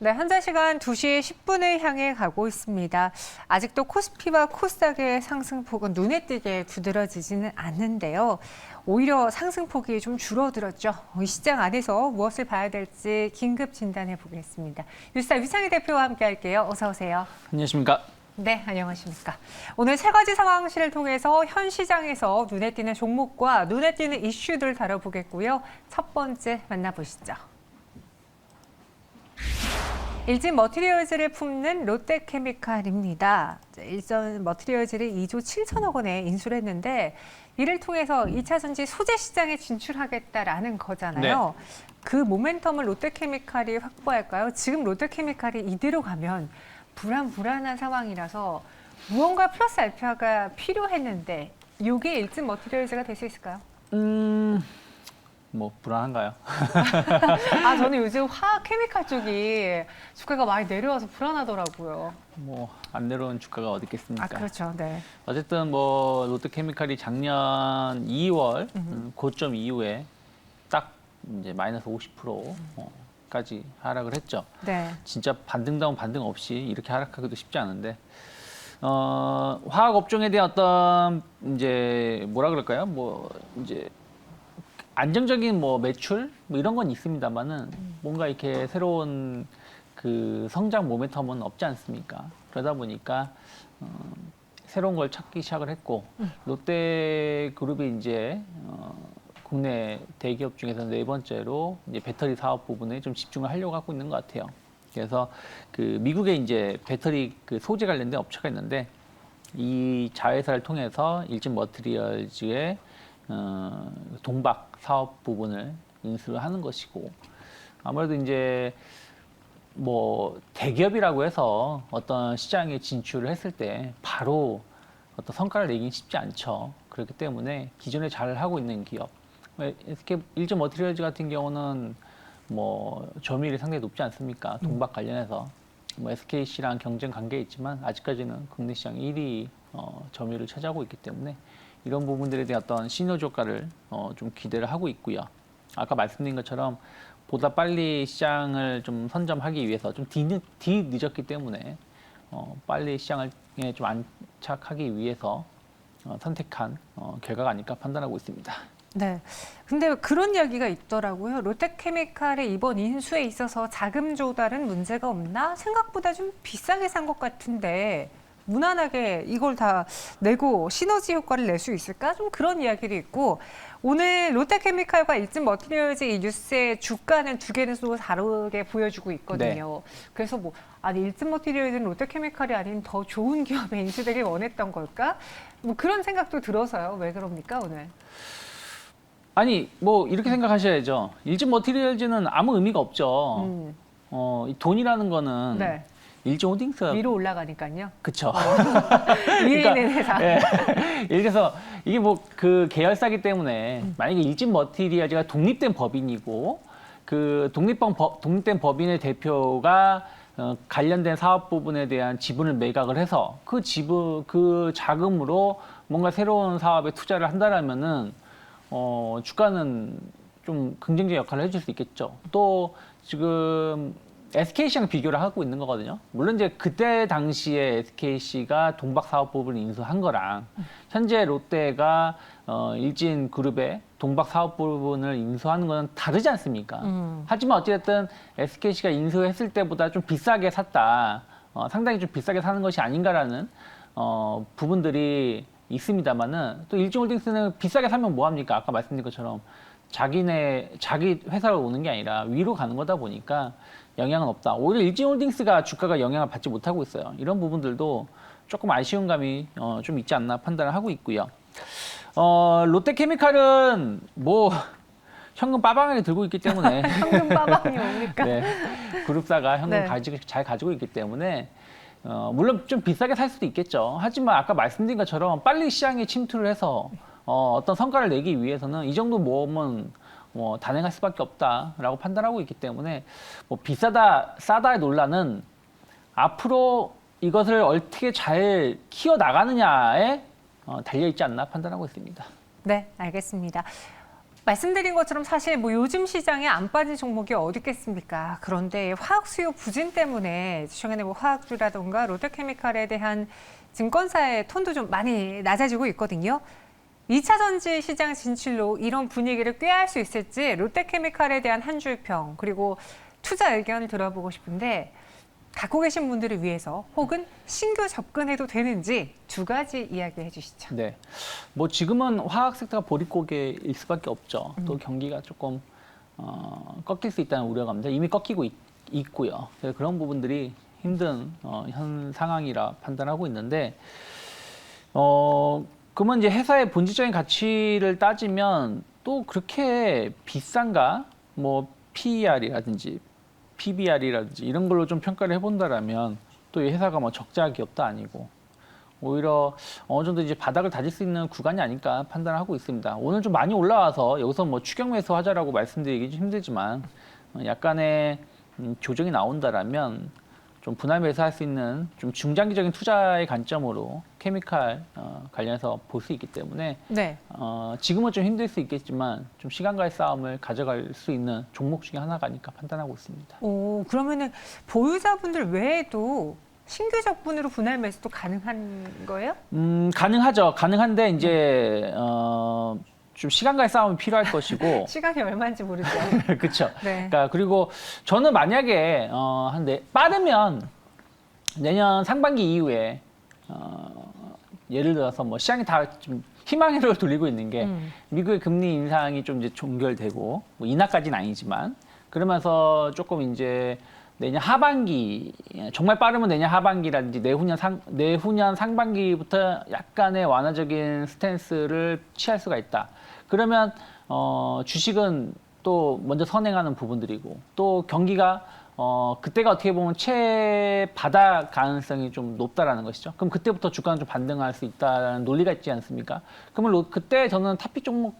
네, 현재 시간 2시 10분을 향해 가고 있습니다. 아직도 코스피와 코스닥의 상승폭은 눈에 띄게 두드러지지는 않는데요. 오히려 상승폭이 좀 줄어들었죠. 이 시장 안에서 무엇을 봐야 될지 긴급 진단해 보겠습니다. 뉴스타 유창희 대표와 함께 할게요. 어서 오세요. 안녕하십니까. 네, 안녕하십니까. 오늘 세 가지 상황실을 통해서 현 시장에서 눈에 띄는 종목과 눈에 띄는 이슈들 다뤄보겠고요. 첫 번째 만나보시죠. 일진 머티리얼즈를 품는 롯데케미칼입니다. 일전 머티리얼즈를 2조 7천억 원에 인수를 했는데 이를 통해서 2차 전지 소재 시장에 진출하겠다라는 거잖아요. 네. 그 모멘텀을 롯데케미칼이 확보할까요? 지금 롯데케미칼이 이대로 가면 불안한 상황이라서 무언가 플러스 알파가 필요했는데 이게 일진 머티리얼즈가 될 수 있을까요? 뭐 불안한가요? 아, 저는 요즘 화학 케미칼 쪽이 주가가 많이 내려와서 불안하더라고요. 뭐 안 내려온 주가가 어디 있겠습니까? 아, 그렇죠. 네. 어쨌든 뭐 롯데케미칼이 작년 2월 고점 이후에 딱 이제 마이너스 50%까지 하락을 했죠. 네. 진짜 반등다운 반등 없이 이렇게 하락하기도 쉽지 않은데 화학 업종에 대한 어떤 이제 뭐라 그럴까요? 뭐 이제 안정적인 뭐 매출 뭐 이런 건 있습니다만은 뭔가 이렇게 새로운 그 성장 모멘텀은 없지 않습니까? 그러다 보니까 새로운 걸 찾기 시작을 했고 롯데그룹이 이제 국내 대기업 중에서 네 번째로 이제 배터리 사업 부분에 좀 집중을 하려고 하고 있는 것 같아요. 그래서 그 미국에 이제 배터리 그 소재 관련된 업체가 있는데 이 자회사를 통해서 일진 머티리얼즈의 동박 사업 부분을 인수를 하는 것이고 아무래도 이제 뭐 대기업이라고 해서 어떤 시장에 진출을 했을 때 바로 어떤 성과를 내긴 쉽지 않죠. 그렇기 때문에 기존에 잘 하고 있는 기업, SK 일진 머티리얼즈 같은 경우는 뭐 점유율이 상당히 높지 않습니까? 동박 관련해서 뭐 SKC랑 경쟁 관계에 있지만 아직까지는 국내 시장 1위 점유율을 차지하고 있기 때문에 이런 부분들에 대한 어떤 시너지 효과를 좀 기대를 하고 있고요. 아까 말씀드린 것처럼 보다 빨리 시장을 좀 선점하기 위해서 좀 뒤늦었기 때문에 빨리 시장에 좀 안착하기 위해서 선택한 결과가 아닐까 판단하고 있습니다. 네. 근데 그런 이야기가 있더라고요. 롯데케미칼의 이번 인수에 있어서 자금 조달은 문제가 없나? 생각보다 좀 비싸게 산 것 같은데 무난하게 이걸 다 내고 시너지 효과를 낼 수 있을까? 좀 그런 이야기도 있고 오늘 롯데케미칼과 일진 머티리얼즈 이 뉴스의 주가는 두 개는 또 다르게 보여주고 있거든요. 네. 그래서 뭐 아니 일진 머티리얼즈는 롯데케미칼이 아닌 더 좋은 기업에 인수되길 원했던 걸까? 뭐 그런 생각도 들어서요. 왜 그럽니까 오늘? 아니 뭐 이렇게 생각하셔야죠. 일진 머티리얼즈는 아무 의미가 없죠. 이 돈이라는 거는 네. 일진 홀딩스 위로 올라가니까요. 그쵸. 위에 있는 회사. 예. 예를 들어서 이게 뭐 그 계열사기 때문에 만약에 일진 머티리얼즈가 독립된 법인이고 그 독립된 법인의 대표가 관련된 사업 부분에 대한 지분을 매각을 해서 그 자금으로 뭔가 새로운 사업에 투자를 한다라면은 주가는 좀 긍정적 역할을 해줄 수 있겠죠. 또 지금 SKC랑 비교를 하고 있는 거거든요. 물론 이제 그때 당시에 SKC가 동박 사업 부분을 인수한 거랑 현재 롯데가 일진 그룹의 동박 사업 부분을 인수하는 건 다르지 않습니까? 하지만 어찌됐든 SKC가 인수했을 때보다 좀 비싸게 샀다. 상당히 좀 비싸게 사는 것이 아닌가라는 부분들이 있습니다만은 또 일진홀딩스는 비싸게 사면 뭐합니까? 아까 말씀드린 것처럼 자기 회사로 오는 게 아니라 위로 가는 거다 보니까 영향은 없다. 오히려 일진홀딩스가 주가가 영향을 받지 못하고 있어요. 이런 부분들도 조금 아쉬운 감이 좀 있지 않나 판단을 하고 있고요. 롯데케미칼은 뭐 현금 빠방하게 들고 있기 때문에 현금 빠방이 뭡니까? 네, 그룹사가 현금 네. 잘 가지고 있기 때문에 물론 좀 비싸게 살 수도 있겠죠. 하지만 아까 말씀드린 것처럼 빨리 시장에 침투를 해서 어떤 성과를 내기 위해서는 이 정도 모험은 뭐 단행할 수밖에 없다라고 판단하고 있기 때문에 뭐 비싸다 싸다의 논란은 앞으로 이것을 어떻게 잘 키워 나가느냐에 달려 있지 않나 판단하고 있습니다. 네, 알겠습니다. 말씀드린 것처럼 사실 뭐 요즘 시장에 안 빠진 종목이 어디 있겠습니까? 그런데 화학 수요 부진 때문에 최근에 뭐 화학주라든가 롯데케미칼에 대한 증권사의 톤도 좀 많이 낮아지고 있거든요. 2차 전지 시장 진출로 이런 분위기를 꾀할 수 있을지 롯데케미칼에 대한 한 줄 평 그리고 투자 의견 들어보고 싶은데 갖고 계신 분들을 위해서 혹은 신규 접근해도 되는지 두 가지 이야기해 주시죠. 네. 뭐 지금은 화학 섹터가 보릿고개일 수밖에 없죠. 또 경기가 조금 꺾일 수 있다는 우려가 갑니다. 이미 꺾이고 있고요. 그래서 그런 부분들이 힘든 현 상황이라 판단하고 있는데 그러면 이제 회사의 본질적인 가치를 따지면 또 그렇게 비싼가? 뭐 PER이라든지 PBR이라든지 이런 걸로 좀 평가를 해본다라면 또 이 회사가 뭐 적자 기업도 아니고 오히려 어느 정도 이제 바닥을 다질 수 있는 구간이 아닐까 판단하고 있습니다. 오늘 좀 많이 올라와서 여기서 뭐 추격 매수 하자라고 말씀드리기 좀 힘들지만 약간의 조정이 나온다라면 좀 분할 매수할 수 있는 좀 중장기적인 투자의 관점으로 케미칼 관련해서 볼 수 있기 때문에 네. 지금은 좀 힘들 수 있겠지만 좀 시간과의 싸움을 가져갈 수 있는 종목 중에 하나가 아닐까 판단하고 있습니다. 오, 그러면은 보유자분들 외에도 신규 적분으로 분할 매수도 가능한 거예요? 가능하죠. 가능한데 이제 좀 시간과의 싸움이 필요할 것이고 시간이 얼마인지 모르죠. 그렇죠. 네. 그러니까 그리고 저는 만약에 빠르면 내년 상반기 이후에 예를 들어서 뭐 시장이 다 좀 희망으로 돌리고 있는 게 미국의 금리 인상이 좀 이제 종결되고 뭐 인하까지는 아니지만 그러면서 조금 이제 내년 하반기 정말 빠르면 내년 하반기라든지 내후년 상반기부터 약간의 완화적인 스탠스를 취할 수가 있다. 그러면 주식은 또 먼저 선행하는 부분들이고 또 경기가 그때가 어떻게 보면 최바닥 가능성이 좀 높다라는 것이죠. 그럼 그때부터 주가는 좀 반등할 수 있다는 논리가 있지 않습니까? 그러면 그때 저는 탑픽 종목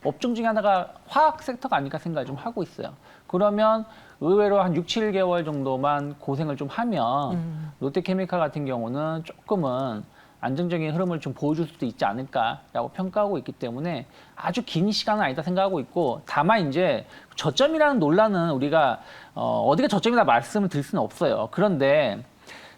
업종 중에 하나가 화학 섹터가 아닐까 생각을 좀 하고 있어요. 그러면 의외로 한 6, 7개월 정도만 고생을 좀 하면 롯데케미칼 같은 경우는 조금은 안정적인 흐름을 좀 보여줄 수도 있지 않을까라고 평가하고 있기 때문에 아주 긴 시간은 아니다 생각하고 있고 다만 이제 저점이라는 논란은 우리가 어디가 저점이다 말씀을 드릴 수는 없어요. 그런데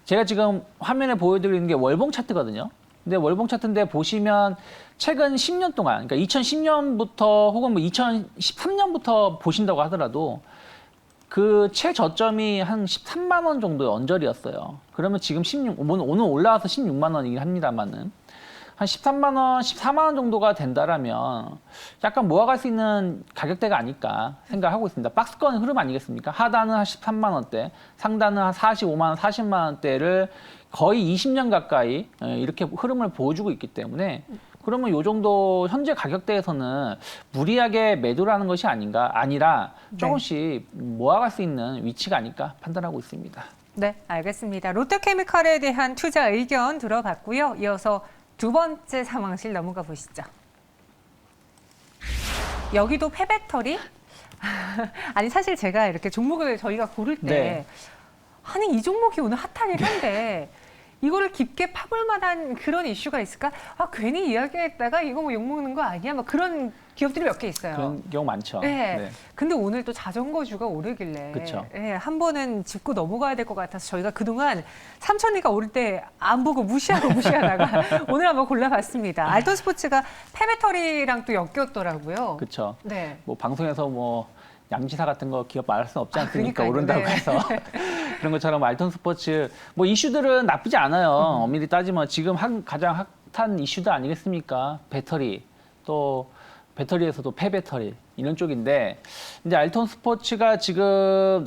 제가 지금 화면에 보여드리는 게 월봉 차트거든요. 근데 월봉 차트인데 보시면 최근 10년 동안, 그러니까 2010년부터 혹은 뭐 2013년부터 보신다고 하더라도 그 최저점이 한 13만 원 정도의 언저리였어요. 그러면 지금 오늘 올라와서 16만 원이긴 합니다만은 한 13만 원, 14만 원 정도가 된다라면 약간 모아갈 수 있는 가격대가 아닐까 생각하고 있습니다. 박스권 흐름 아니겠습니까? 하단은 한 13만 원대, 상단은 한 45만 원, 40만 원대를 거의 20년 가까이 이렇게 흐름을 보여주고 있기 때문에 그러면 이 정도 현재 가격대에서는 무리하게 매도를 하는 것이 아니라 조금씩 모아갈 수 있는 위치가 아닐까 판단하고 있습니다. 네, 알겠습니다. 롯데케미칼에 대한 투자 의견 들어봤고요. 이어서 두 번째 상황실 넘어가 보시죠. 여기도 폐배터리? 아니 사실 제가 이렇게 종목을 저희가 고를 때 네. 아니 이 종목이 오늘 핫하긴 한데 이거를 깊게 파볼 만한 그런 이슈가 있을까? 아 괜히 이야기했다가 이거 뭐 욕먹는 거 아니야? 막 그런 기업들이 몇 개 있어요. 그런 경우 많죠. 네. 네. 근데 오늘 또 자전거주가 오르길래 그쵸. 네, 한 번은 짚고 넘어가야 될 것 같아서 저희가 그동안 삼천리가 오를 때 안 보고 무시하다가 오늘 한번 골라봤습니다. 알톤 스포츠가 폐배터리랑 또 엮였더라고요. 그렇죠. 네. 뭐 방송에서 뭐 양지사 같은 거 기업 말할 수는 없지 않습니까? 그러니까요. 오른다고 네. 해서 그런 것처럼 알톤 스포츠 뭐 이슈들은 나쁘지 않아요. 엄밀히 따지면 지금 가장 핫한 이슈들 아니겠습니까? 배터리 또 배터리에서도 폐배터리 이런 쪽인데 이제 알톤 스포츠가 지금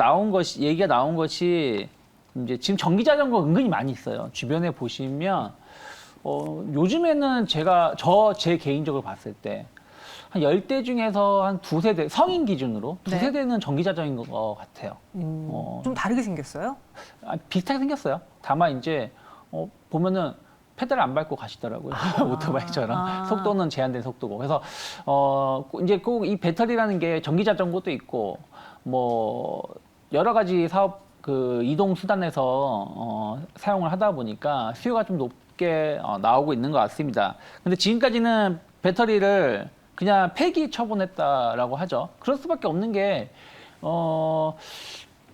얘기가 나온 것이 이제 지금 전기 자전거 은근히 많이 있어요. 주변에 보시면 요즘에는 제 개인적으로 봤을 때 한 10대 중에서 한 두세 대, 성인 기준으로 네. 두세 대는 전기 자전거인 것 같아요. 좀 다르게 생겼어요? 비슷하게 생겼어요. 다만 이제 보면은 페달 안 밟고 가시더라고요. 오토바이처럼. 속도는 제한된 속도고. 그래서 이제 꼭 이 배터리라는 게 전기 자전거도 있고 뭐 여러 가지 사업 이동 수단에서 사용을 하다 보니까 수요가 좀 높게 나오고 있는 것 같습니다. 근데 지금까지는 배터리를 그냥 폐기 처분했다라고 하죠. 그럴 수밖에 없는 게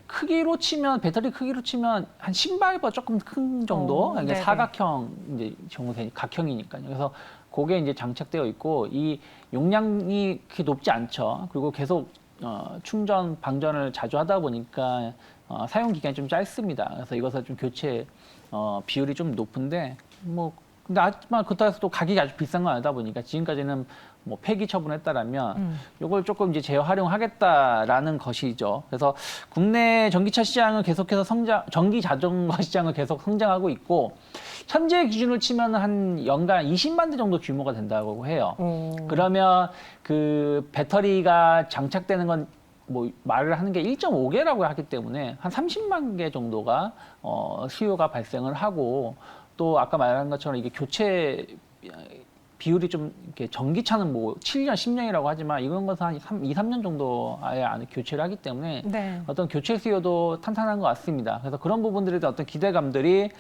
크기로 치면 배터리 크기로 치면 한 신발보다 조금 큰 정도, 그러니까 네네. 사각형 이제 정도 각형이니까요. 그래서 그게 이제 장착되어 있고 이 용량이 그렇게 높지 않죠. 그리고 계속 충전 방전을 자주 하다 보니까 사용 기간이 좀 짧습니다. 그래서 이것을 좀 교체 비율이 좀 높은데 뭐 근데 하지만 그렇다고 해서 또 가격이 아주 비싼 건 아니다 보니까 지금까지는 뭐 폐기 처분했다라면 이걸 조금 이제 재활용하겠다라는 것이죠. 그래서 국내 전기차 시장은 계속해서 전기 자전거 시장은 계속 성장하고 있고 현재 기준으로 치면 한 연간 20만 대 정도 규모가 된다고 해요. 그러면 그 배터리가 장착되는 건 뭐 말을 하는 게 1.5개라고 하기 때문에 한 30만 개 정도가 수요가 발생을 하고 또 아까 말한 것처럼 이게 교체 비율이 좀 이렇게 전기차는 뭐 7년, 10년이라고 하지만 이런 것은 한 2, 3년 정도 아예 안에 교체를 하기 때문에 네. 어떤 교체 수요도 탄탄한 것 같습니다. 그래서 그런 부분들에 대한 어떤 기대감들이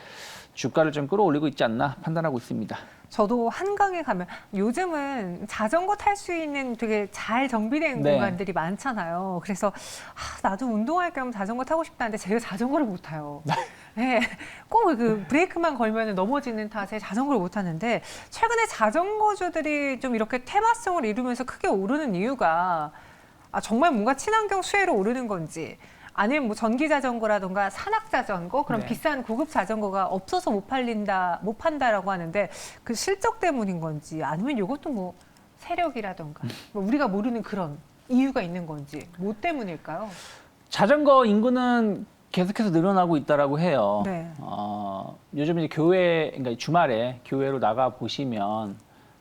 주가를 좀 끌어올리고 있지 않나 판단하고 있습니다. 저도 한강에 가면 요즘은 자전거 탈 수 있는 되게 잘 정비된 네. 공간들이 많잖아요. 그래서 나도 운동할 겸 자전거 타고 싶다는데 제가 자전거를 못 타요. 네, 꼭 그 브레이크만 걸면 넘어지는 탓에 자전거를 못 타는데 최근에 자전거주들이 좀 이렇게 테마성을 이루면서 크게 오르는 이유가 정말 뭔가 친환경 수혜로 오르는 건지 아니면 뭐 전기 자전거라든가 산악 자전거 그런 네. 비싼 고급 자전거가 없어서 못 판다라고 하는데 그 실적 때문인 건지 아니면 이것도 뭐 세력이라든가 뭐 우리가 모르는 그런 이유가 있는 건지 뭐 때문일까요? 자전거 인구는 계속해서 늘어나고 있다라고 해요. 네. 요즘 이제 그러니까 주말에 교회로 나가 보시면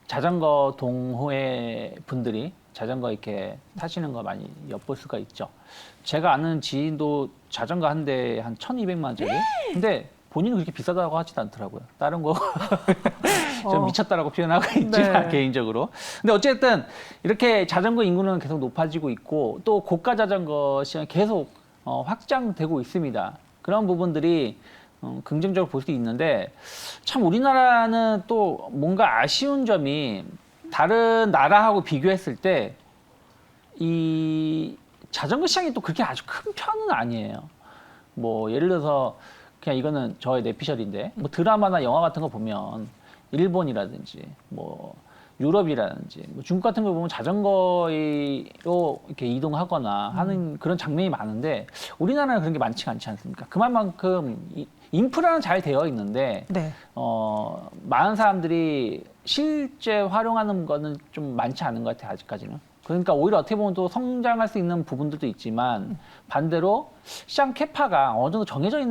자전거 동호회 분들이 자전거 이렇게 타시는 거 많이 엿볼 수가 있죠. 제가 아는 지인도 자전거 한 대 한 1,200만 원짜리. 근데 본인은 그렇게 비싸다고 하지도 않더라고요. 다른 거 좀 미쳤다라고 표현하고 있지만 네. 개인적으로. 근데 어쨌든 이렇게 자전거 인구는 계속 높아지고 있고 또 고가 자전거 시장이 계속 확장되고 있습니다. 그런 부분들이 긍정적으로 볼 수 있는데 참 우리나라는 또 뭔가 아쉬운 점이 다른 나라하고 비교했을 때 이 자전거 시장이 또 그렇게 아주 큰 편은 아니에요. 뭐 예를 들어서 그냥 이거는 저의 내피셜인데 뭐 드라마나 영화 같은 거 보면 일본이라든지 뭐 유럽이라든지 뭐 중국 같은 걸 보면 자전거로 이렇게 이동하거나 하는 그런 장면이 많은데 우리나라는 그런 게 많지가 않지 않습니까? 그만큼 인프라는 잘 되어 있는데 네. 많은 사람들이 실제 활용하는 거는 좀 많지 않은 것 같아요, 아직까지는. 그러니까 오히려 어떻게 보면 또 성장할 수 있는 부분들도 있지만 반대로 시장 캐파가 어느 정도 정해져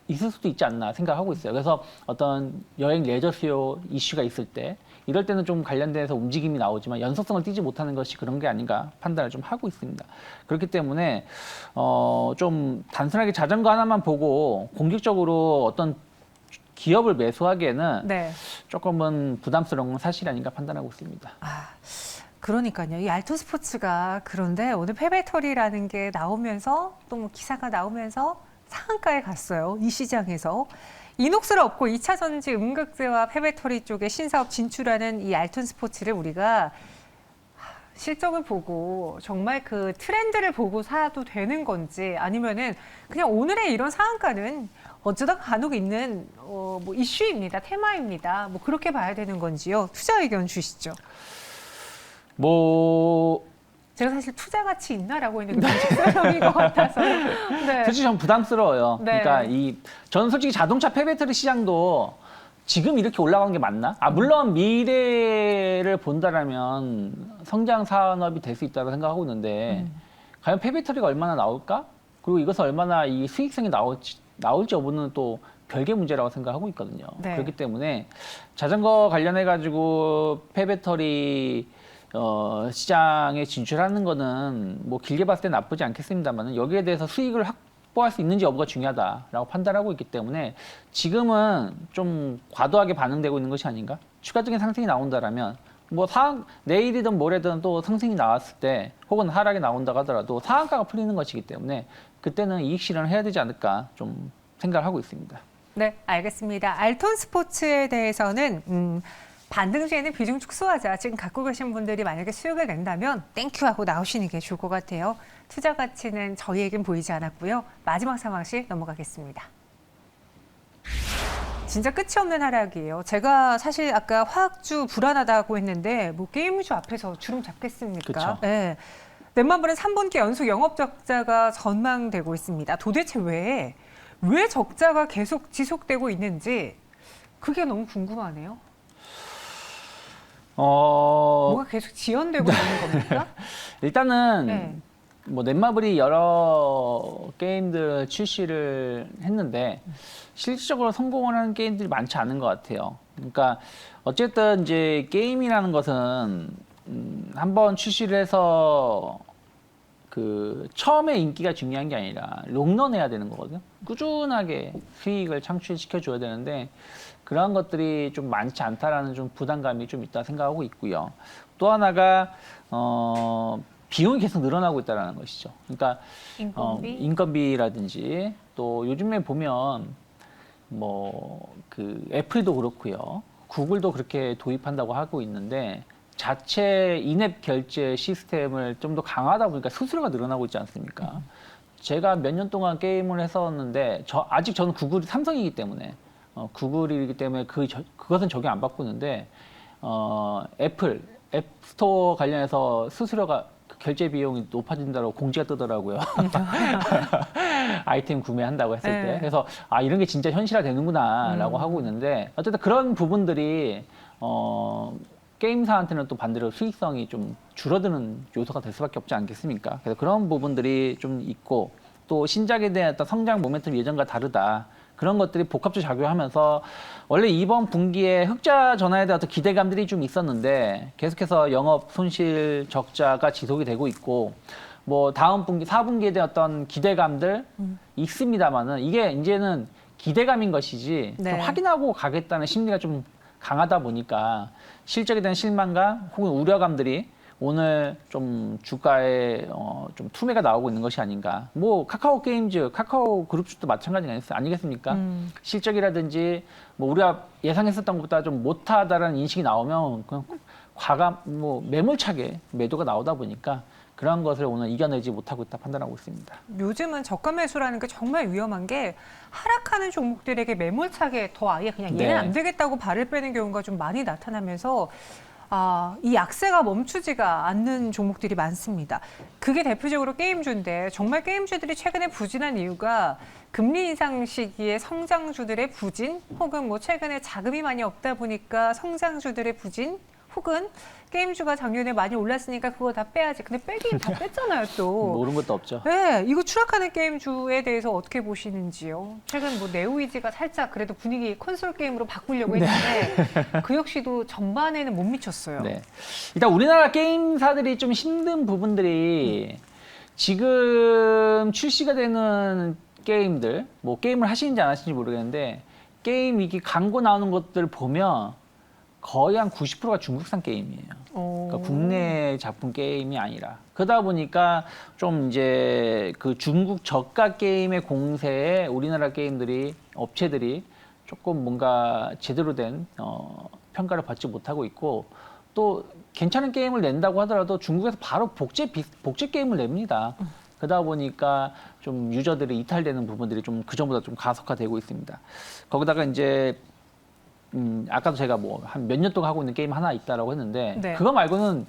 있을 수도 있지 않나 생각하고 있어요. 그래서 어떤 여행 레저 수요 이슈가 있을 때 이럴 때는 좀 관련돼서 움직임이 나오지만 연속성을 띠지 못하는 것이 그런 게 아닌가 판단을 좀 하고 있습니다. 그렇기 때문에 좀 단순하게 자전거 하나만 보고 공격적으로 어떤 기업을 매수하기에는 네. 조금은 부담스러운 건 사실이 아닌가 판단하고 있습니다. 그러니까요. 이 알토 스포츠가 그런데 오늘 폐배터리라는 게 나오면서 또 뭐 기사가 나오면서 상한가에 갔어요. 이 시장에서. 이녹스를 업고 2차 전지 음극재와 폐배터리 쪽에 신사업 진출하는 이 알톤 스포츠를 우리가 실적을 보고 정말 그 트렌드를 보고 사도 되는 건지 아니면은 그냥 오늘의 이런 상한가는 어쩌다 간혹 있는 뭐 이슈입니다. 테마입니다. 뭐 그렇게 봐야 되는 건지요. 투자 의견 주시죠. 제가 사실 투자 가치 있나라고 했는데 사람인 것 같아서. 네. 솔직히 전 부담스러워요. 네. 그러니까 저는 솔직히 자동차 폐배터리 시장도 지금 이렇게 올라간 게 맞나? 물론 미래를 본다라면 성장 산업이 될 수 있다고 생각하고 있는데 과연 폐배터리가 얼마나 나올까? 그리고 이것은 얼마나 이 수익성이 나올지 여부는 또 별개 문제라고 생각하고 있거든요. 네. 그렇기 때문에 자전거 관련해 가지고 폐배터리 시장에 진출하는 거는 뭐 길게 봤을 때 나쁘지 않겠습니다만 여기에 대해서 수익을 확보할 수 있는지 여부가 중요하다라고 판단하고 있기 때문에 지금은 좀 과도하게 반응되고 있는 것이 아닌가? 추가적인 상승이 나온다라면 뭐 내일이든 모레든 또 상승이 나왔을 때 혹은 하락이 나온다고 하더라도 상한가가 풀리는 것이기 때문에 그때는 이익 실현을 해야 되지 않을까 좀 생각을 하고 있습니다. 네, 알겠습니다. 알톤 스포츠에 대해서는 반등 시에는 비중 축소하자. 지금 갖고 계신 분들이 만약에 수익을 낸다면 땡큐 하고 나오시는 게 좋을 것 같아요. 투자 가치는 저희에겐 보이지 않았고요. 마지막 상황씩 넘어가겠습니다. 진짜 끝이 없는 하락이에요. 제가 사실 아까 화학주 불안하다고 했는데 뭐 게임주 앞에서 주름 잡겠습니까? 그쵸. 네. 넷마블은 3분기 연속 영업 적자가 전망되고 있습니다. 도대체 왜 적자가 계속 지속되고 있는지 그게 너무 궁금하네요. 뭐가 계속 지연되고 있는 겁니까? 일단은 네. 뭐 넷마블이 여러 게임들 출시를 했는데 실질적으로 성공을 하는 게임들이 많지 않은 것 같아요. 그러니까 어쨌든 이제 게임이라는 것은 한번 출시를 해서 그 처음에 인기가 중요한 게 아니라 롱런해야 되는 거거든요. 꾸준하게 수익을 창출시켜 줘야 되는데 그런 것들이 좀 많지 않다라는 좀 부담감이 좀 있다 생각하고 있고요. 또 하나가 비용이 계속 늘어나고 있다는 것이죠. 그러니까 인건비라든지 또 요즘에 보면 뭐 그 애플도 그렇고요. 구글도 그렇게 도입한다고 하고 있는데 자체 인앱 결제 시스템을 좀 더 강하다 보니까 수수료가 늘어나고 있지 않습니까? 제가 몇 년 동안 게임을 했었는데 아직 저는 구글이 삼성이기 때문에 구글이기 때문에 그것은 적용 안 받고 있는데 애플 앱스토어 관련해서 수수료가 결제 비용이 높아진다고 공지가 뜨더라고요. 아이템 구매한다고 했을 때. 네. 그래서 이런 게 진짜 현실화 되는구나라고 하고 있는데 어쨌든 그런 부분들이 게임사한테는 또 반대로 수익성이 좀 줄어드는 요소가 될 수밖에 없지 않겠습니까? 그래서 그런 부분들이 좀 있고 또 신작에 대한 어떤 성장 모멘텀이 예전과 다르다. 그런 것들이 복합적으로 작용하면서 원래 이번 분기에 흑자 전환에 대한 어떤 기대감들이 좀 있었는데 계속해서 영업 손실 적자가 지속이 되고 있고 뭐 다음 분기 4분기에 대한 어떤 기대감들 있습니다만은 이게 이제는 기대감인 것이지 네. 좀 확인하고 가겠다는 심리가 좀 강하다 보니까 실적에 대한 실망감 혹은 우려감들이 오늘 좀 주가에 좀 투매가 나오고 있는 것이 아닌가. 뭐 카카오 게임즈, 카카오 그룹주도 마찬가지 아니겠습니까? 실적이라든지 뭐 우리가 예상했었던 것보다 좀 못하다라는 인식이 나오면 그냥 뭐 매몰차게 매도가 나오다 보니까 그런 것을 오늘 이겨내지 못하고 있다 판단하고 있습니다. 요즘은 저가 매수라는 게 정말 위험한 게 하락하는 종목들에게 매몰차게 더 아예 그냥 얘는 네. 안 되겠다고 발을 빼는 경우가 좀 많이 나타나면서 이 약세가 멈추지가 않는 종목들이 많습니다. 그게 대표적으로 게임주인데 정말 게임주들이 최근에 부진한 이유가 금리 인상 시기에 성장주들의 부진 혹은 뭐 최근에 자금이 많이 없다 보니까 성장주들의 부진 혹은 게임주가 작년에 많이 올랐으니까 그거 다 빼야지. 근데 빼긴 다 뺐잖아요, 또. 모르는 것도 없죠. 네, 이거 추락하는 게임주에 대해서 어떻게 보시는지요? 최근 뭐 네오이지가 살짝 그래도 분위기 콘솔 게임으로 바꾸려고 했는데 그 역시도 전반에는 못 미쳤어요. 네. 일단 우리나라 게임사들이 좀 힘든 부분들이 지금 출시가 되는 게임들, 뭐 게임을 하시는지 안 하시는지 모르겠는데 게임 이게 광고 나오는 것들 보면 거의 한 90%가 중국산 게임이에요. 그러니까 국내 작품 게임이 아니라. 그러다 보니까 좀 이제 그 중국 저가 게임의 공세에 우리나라 업체들이 조금 뭔가 제대로 된 평가를 받지 못하고 있고 또 괜찮은 게임을 낸다고 하더라도 중국에서 바로 복제 게임을 냅니다. 그러다 보니까 좀 유저들이 이탈되는 부분들이 좀 그전보다 좀 가속화되고 있습니다. 거기다가 이제 아까도 제가 뭐 한 몇 년 동안 하고 있는 게임 하나 있다라고 했는데 네. 그거 말고는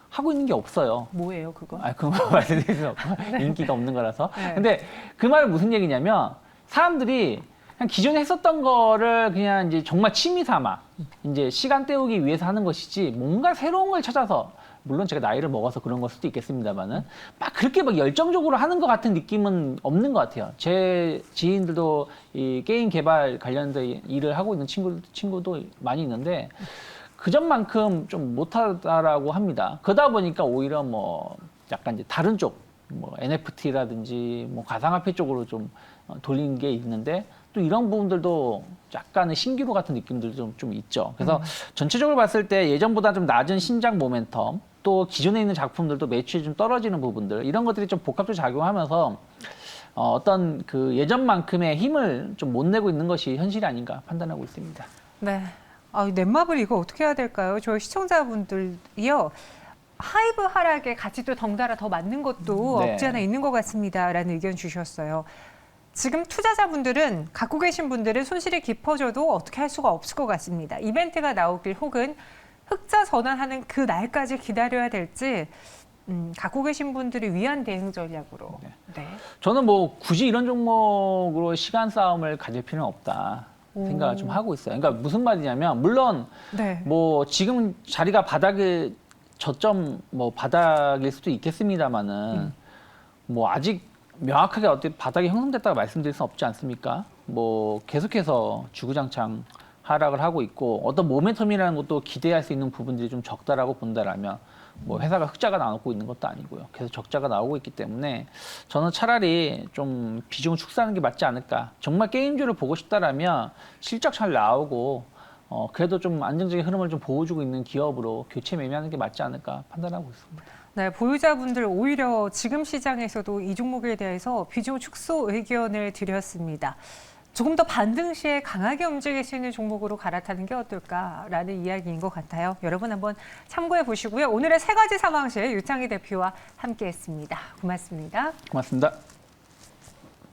하고 있는 게 없어요. 뭐예요, 그거? 그거 말씀드릴 수 없고 인기가 없는 거라서. 네. 근데 그 말은 무슨 얘기냐면 사람들이 그냥 기존에 했었던 거를 그냥 이제 정말 취미 삼아 이제 시간 때우기 위해서 하는 것이지 뭔가 새로운 걸 찾아서 물론 제가 나이를 먹어서 그런 걸 수도 있겠습니다만은 막 그렇게 막 열정적으로 하는 것 같은 느낌은 없는 것 같아요. 제 지인들도 이 게임 개발 관련된 일을 하고 있는 친구도 많이 있는데 그전만큼 좀 못하다라고 합니다. 그러다 보니까 오히려 뭐 약간 이제 다른 쪽, 뭐 NFT라든지 뭐 가상화폐 쪽으로 좀 돌린 게 있는데 또 이런 부분들도 약간의 신기루 같은 느낌들도 좀 있죠. 그래서 전체적으로 봤을 때 예전보다 좀 낮은 신작 모멘텀 또 기존에 있는 작품들도 매출이 좀 떨어지는 부분들 이런 것들이 좀 복합적으로 작용하면서 어떤 그 예전만큼의 힘을 좀 못 내고 있는 것이 현실이 아닌가 판단하고 있습니다. 네. 넷마블 이거 어떻게 해야 될까요? 저희 시청자분들이요. 하이브 하락에 같이 또 덩달아 더 맞는 것도 네. 없지 않아 있는 것 같습니다라는 의견 주셨어요. 지금 투자자분들은 갖고 계신 분들은 손실이 깊어져도 어떻게 할 수가 없을 것 같습니다. 이벤트가 나오길 혹은 흑자 전환하는 그 날까지 기다려야 될지 갖고 계신 분들을 위한 대응 전략으로. 네. 저는 뭐 굳이 이런 종목으로 시간 싸움을 가질 필요는 없다 생각을 좀 하고 있어요. 그러니까 무슨 말이냐면 물론 네. 뭐 지금 자리가 바닥에 저점 뭐 바닥일 수도 있겠습니다만은 뭐 아직 명확하게 어떻게 바닥이 형성됐다고 말씀드릴 수는 없지 않습니까? 뭐 계속해서 주구장창 하락을 하고 있고 어떤 모멘텀이라는 것도 기대할 수 있는 부분들이 좀 적다라고 본다라면 뭐 회사가 흑자가 나오고 있는 것도 아니고요. 계속 적자가 나오고 있기 때문에 저는 차라리 좀 비중을 축소하는 게 맞지 않을까. 정말 게임주를 보고 싶다라면 실적 잘 나오고 그래도 좀 안정적인 흐름을 좀 보여주고 있는 기업으로 교체 매매하는 게 맞지 않을까 판단하고 있습니다. 네, 보유자분들 오히려 지금 시장에서도 이 종목에 대해서 비중 축소 의견을 드렸습니다. 조금 더 반등 시에 강하게 움직일 수 있는 종목으로 갈아타는 게 어떨까라는 이야기인 것 같아요. 여러분 한번 참고해 보시고요. 오늘의 세 가지 상황실 유창희 대표와 함께했습니다. 고맙습니다. 고맙습니다.